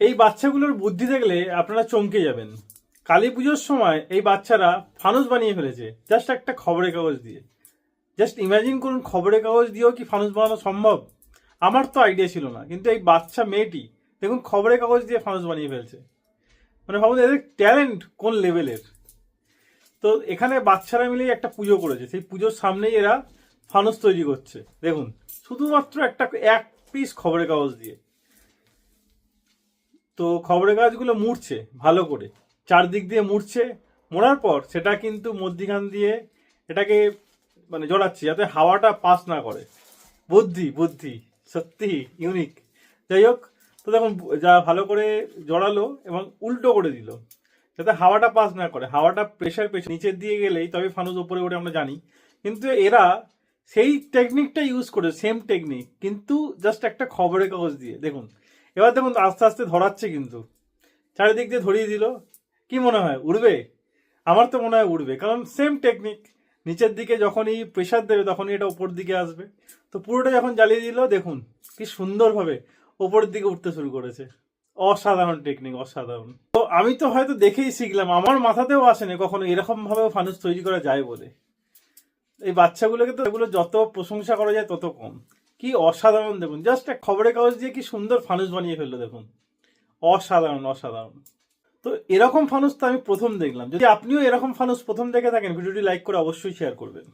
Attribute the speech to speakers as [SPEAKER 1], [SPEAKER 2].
[SPEAKER 1] এই বাচ্চাগুলোর বুদ্ধি দেখলে আপনারা চমকে যাবেন। কালী পুজোর সময় এই বাচ্চারা ফানুস বানিয়ে ফেলেছে জাস্ট একটা খবরের কাগজ দিয়ে। জাস্ট ইমাজিন করুন, খবরের কাগজ দিয়েও কি ফানুস বানানো সম্ভব? আমার তো আইডিয়া ছিল না, কিন্তু এই বাচ্চা মেয়েটি দেখুন খবরের কাগজ দিয়ে ফানুস বানিয়ে ফেলছে। মানে ভাবুন এদের ট্যালেন্ট কোন লেভেলের। তো এখানে বাচ্চারা মিলেই একটা পুজো করেছে, সেই পুজোর সামনেই এরা ফানুস তৈরি করছে দেখুন, শুধুমাত্র এক পিস খবরের কাগজ দিয়ে। তো খবরের কাগজগুলো মুড়ছে ভালো করে, চারদিক দিয়ে মুড়ছে, মোড়ার পর সেটা কিন্তু মধ্যিখান দিয়ে এটাকে মানে জড়াচ্ছে যাতে হাওয়াটা পাস না করে। বুদ্ধি বুদ্ধি সত্যি ইউনিক। যাই হোক, তো দেখুন যা ভালো করে জড়ালো এবং উল্টো করে দিল যাতে হাওয়াটা পাস না করে। হাওয়াটা প্রেশার নিচের দিয়ে গেলেই তবে ফানুস উপরে ওঠে আমরা জানি, কিন্তু এরা সেই টেকনিকটা ইউজ করে, সেম টেকনিক, কিন্তু জাস্ট একটা খবরের কাগজ দিয়ে। দেখুন এবার দেখুন আস্তে আস্তে ধরাচ্ছে, কিন্তু চারিদিক দিয়ে ধরিয়ে দিল। কি মনে হয় উড়বে? আমার তো মনে হয় উড়বে, কারণ সেম টেকনিক। নিচের দিকে যখনই প্রেশার দেবে তখনই এটা উপর দিকে আসবে। তো পুরোটা যখন জ্বালিয়ে দিল দেখুন কি সুন্দরভাবে ওপরের দিকে উঠতে শুরু করেছে। অসাধারণ টেকনিক, অসাধারণ। তো আমি তো হয়তো দেখেই শিখলাম, আমার মাথাতেও আসেনি কখনো এরকম ভাবে ফানুস তৈরি করা যায় বলে। এই বাচ্চাগুলোকে তো এগুলো যত প্রশংসা করা যায় তত কম। কি অসাধারণ দেখুন, জাস্ট এক খবরের কাগজ দিয়ে কি সুন্দর ফানুস বানিয়ে ফেললো দেখুন। অসাধারণ অসাধারণ। তো এরকম ফানুস তো আমি প্রথম দেখলাম। যদি আপনিও এরকম ফানুস প্রথম দেখে থাকেন, ভিডিওটি লাইক করে অবশ্যই শেয়ার করবেন।